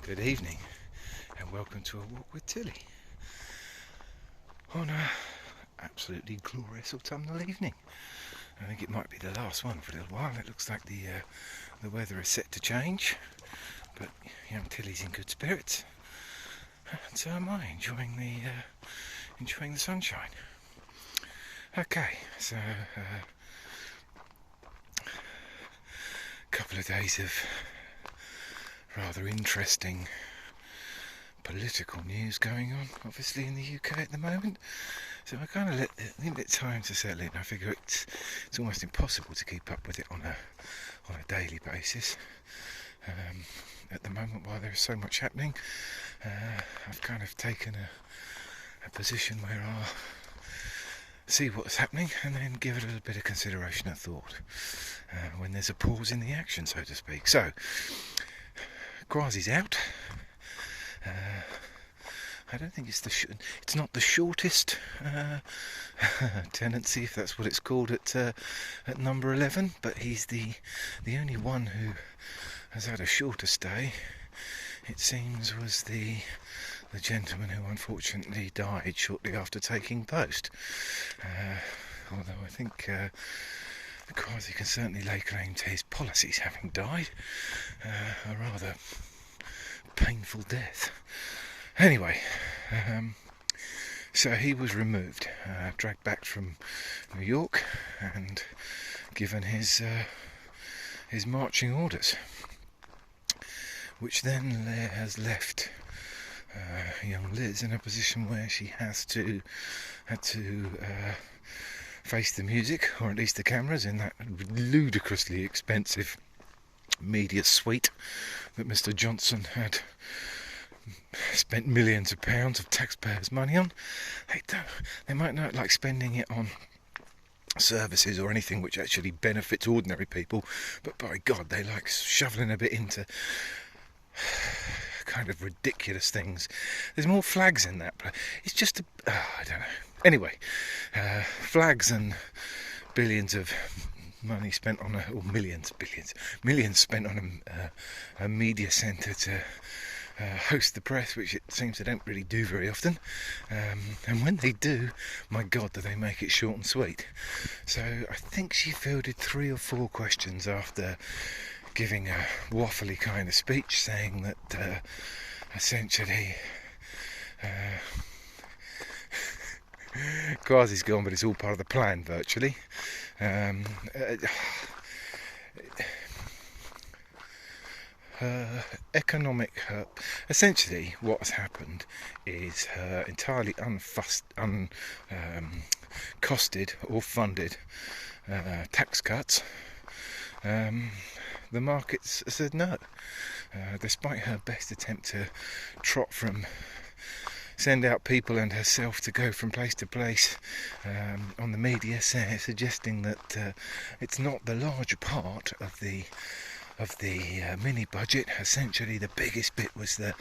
Good evening and welcome to a walk with Tilly on a absolutely glorious autumnal evening. I think it might be the last one for a little while. It looks like the weather is set to change, but young Tilly's in good spirits, and so am I, enjoying the sunshine. Okay, so a couple of days of rather interesting political news going on, obviously, in the UK at the moment. So I kind of need it time to settle in. I figure it's almost impossible to keep up with it on a daily basis. At the moment, while there's so much happening, I've kind of taken a position where I'll see what's happening and then give it a little bit of consideration and thought when there's a pause in the action, so to speak. So, kwasi's out. I don't think it's not the shortest tenancy, if that's what it's called, at number 11, but he's the only one who has had a shorter stay. It seems was the gentleman who unfortunately died shortly after taking post. Although I think kwasi can certainly lay claim to his policies having died a rather painful death. Anyway, so he was removed, dragged back from New York and given his marching orders, which then has left young Liz in a position where she had to face the music, or at least the cameras, in that ludicrously expensive media suite that Mr. Johnson had spent millions of pounds of taxpayers' money on. They might not like spending it on services or anything which actually benefits ordinary people, but by God, they like shoveling a bit into kind of ridiculous things. There's more flags in that place. It's just I don't know. Anyway, flags and billions of money spent on millions spent on a media centre to host the press, which it seems they don't really do very often, and when they do, my God, do they make it short and sweet. So I think she fielded 3 or 4 questions after giving a waffly kind of speech, saying that essentially kwasi's gone, but it's all part of the plan, virtually. Her economic essentially what's happened is her entirely uncosted or funded tax cuts. The markets said no, despite her best attempt to send out people and herself to go from place to place on the media, suggesting that it's not the larger part of the mini budget. Essentially, the biggest bit was the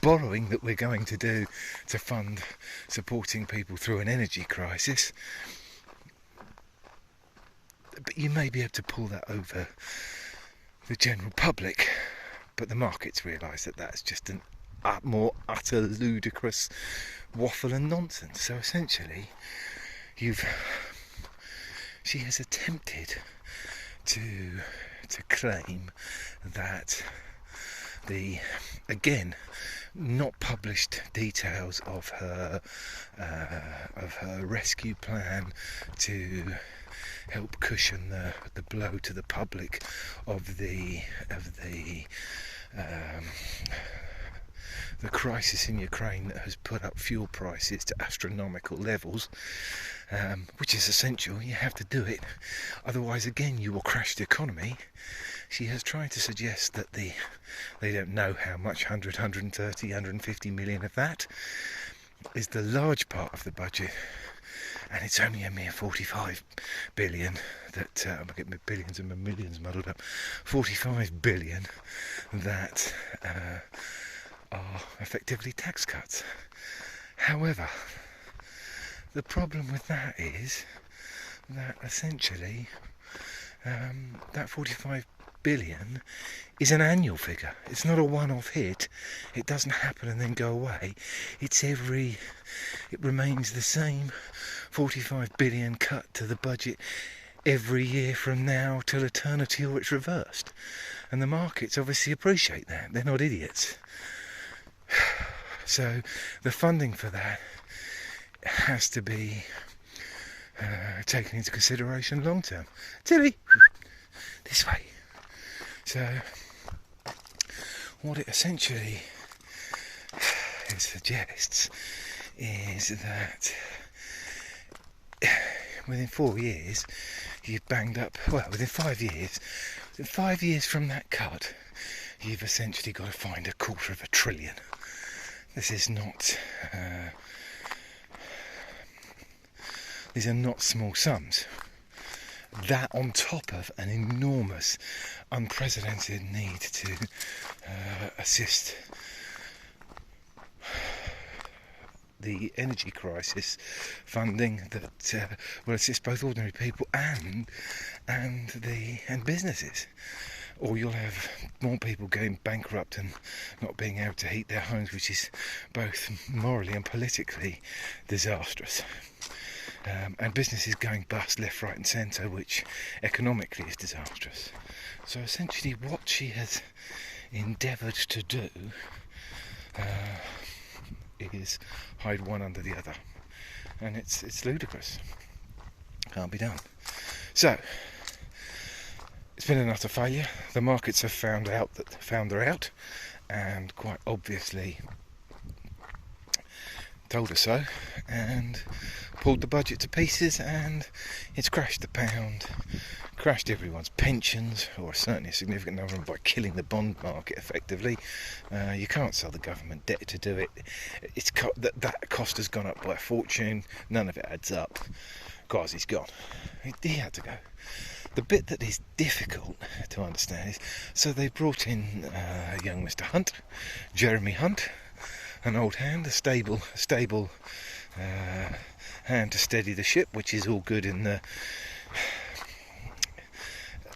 borrowing that we're going to do to fund supporting people through an energy crisis. But you may be able to pull that over the general public, but the markets realise that that's just an more utter ludicrous waffle and nonsense. So essentially, she has attempted to claim that the, again, not published details of her rescue plan to help cushion the blow to the public of the crisis in Ukraine that has put up fuel prices to astronomical levels, which is essential. You have to do it, otherwise again you will crash the economy. She has tried to suggest that they don't know how much, 100, 130, 150 million of that is the large part of the budget, and it's only a mere 45 billion that I'm getting my billions and my millions muddled up. 45 billion that are effectively tax cuts. However, the problem with that is that essentially that 45 billion is an annual figure. It's not a one-off hit. It doesn't happen and then go away. It remains the same 45 billion cut to the budget every year from now till eternity, or it's reversed. And the markets obviously appreciate that. They're not idiots. So the funding for that has to be taken into consideration long term. Tilly, this way. So what it essentially suggests is that within 4 years you've banged up, well, within 5 years from that cut, you've essentially got to find $250 billion. This is not these are not small sums. That on top of an enormous, unprecedented need to assist the energy crisis, funding that will assist both ordinary people and businesses. Or you'll have more people going bankrupt and not being able to heat their homes, which is both morally and politically disastrous. And businesses going bust left, right and centre, which economically is disastrous. So essentially what she has endeavoured to do is hide one under the other. And it's ludicrous. Can't be done. So it's been an utter failure. The markets have found her out, and quite obviously told her so, and pulled the budget to pieces, and it's crashed the pound, crashed everyone's pensions, or certainly a significant number of them, by killing the bond market effectively. You can't sell the government debt to do it. That cost has gone up by a fortune. None of it adds up. Kwasi's gone. He had to go. The bit that is difficult to understand is, so they brought in young Mr. Hunt, Jeremy Hunt, an old hand, a stable hand to steady the ship, which is all good in the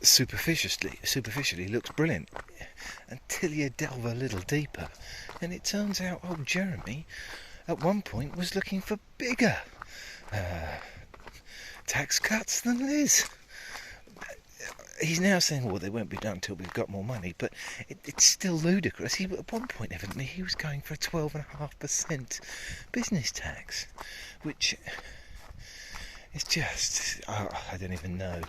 superficially looks brilliant, until you delve a little deeper, and it turns out old Jeremy at one point was looking for bigger tax cuts than Liz. He's now saying, well, they won't be done until we've got more money, but it's still ludicrous. At one point, evidently, he was going for a 12.5% business tax, which is just, I don't even know.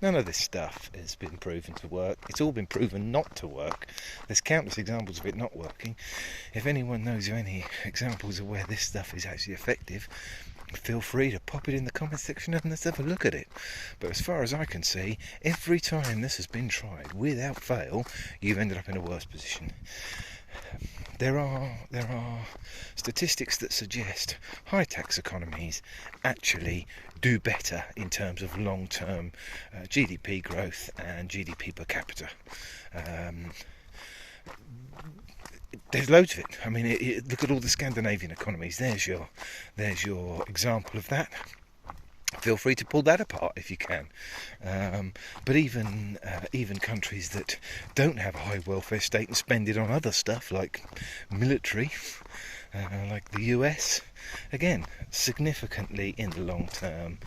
None of this stuff has been proven to work. It's all been proven not to work. There's countless examples of it not working. If anyone knows of any examples of where this stuff is actually effective, feel free to pop it in the comment section and let's have a look at it. But as far as I can see, every time this has been tried, without fail, you've ended up in a worse position. There are statistics that suggest high tax economies actually do better in terms of long-term GDP growth and GDP per capita. There's loads of it. I mean, look at all the Scandinavian economies. There's your example of that. Feel free to pull that apart if you can. But even countries that don't have a high welfare state and spend it on other stuff like military, like the US, again, significantly in the long term,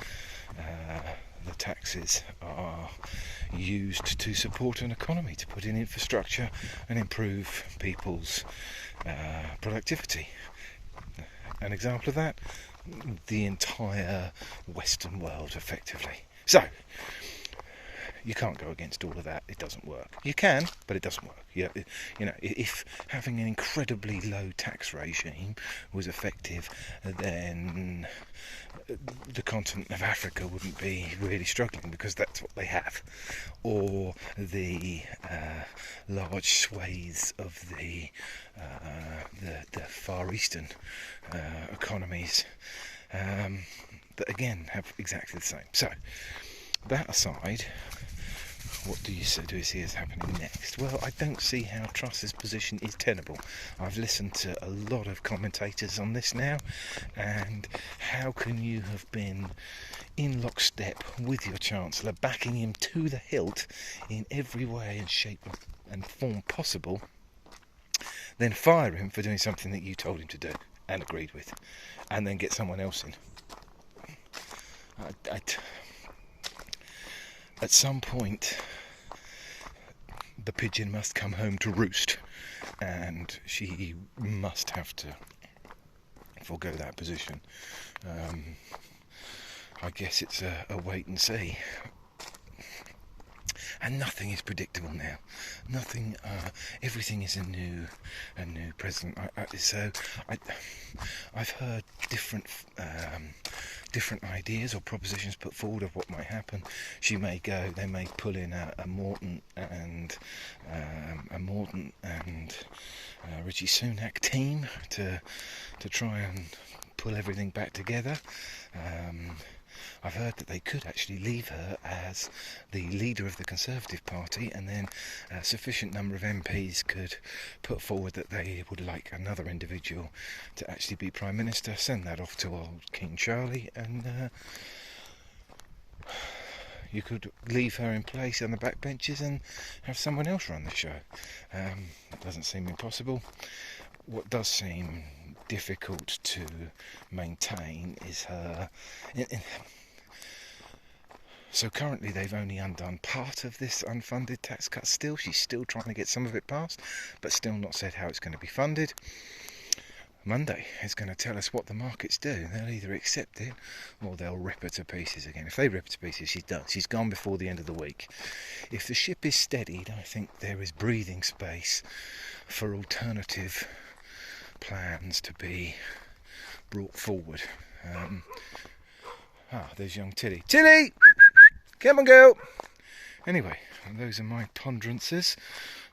the taxes are used to support an economy, to put in infrastructure and improve people's productivity. An example of that, the entire Western world, effectively. So you can't go against all of that. It doesn't work. You can, but it doesn't work. You know, if having an incredibly low tax regime was effective, then the continent of Africa wouldn't be really struggling, because that's what they have. Or the large swathes of the Far Eastern economies that again have exactly the same. So that aside, what do you see as happening next? Well, I don't see how Truss's position is tenable. I've listened to a lot of commentators on this now, and how can you have been in lockstep with your Chancellor, backing him to the hilt in every way and shape and form possible, then fire him for doing something that you told him to do and agreed with, and then get someone else in? At some point, the pigeon must come home to roost, and she must have to forego that position. I guess it's a wait and see. And nothing is predictable now. Nothing. Everything is a new president. I've heard different ideas or propositions put forward of what might happen. They may pull in a Morton and Richie Sunak team to try and pull everything back together. I've heard that they could actually leave her as the leader of the Conservative Party, and then a sufficient number of MPs could put forward that they would like another individual to actually be Prime Minister, send that off to old King Charlie, and you could leave her in place on the backbenches and have someone else run the show. It doesn't seem impossible. What does seem difficult to maintain is her... So currently they've only undone part of this unfunded tax cut still. She's still trying to get some of it passed, but still not said how it's going to be funded. Monday is going to tell us what the markets do. They'll either accept it or they'll rip her to pieces again. If they rip her to pieces, she's done. She's gone before the end of the week. If the ship is steadied, I think there is breathing space for alternative plans to be brought forward. There's young Tilly. Tilly! Come on, girl! Anyway, those are my ponderances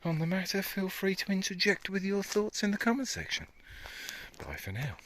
on the matter. Feel free to interject with your thoughts in the comment section. Bye for now.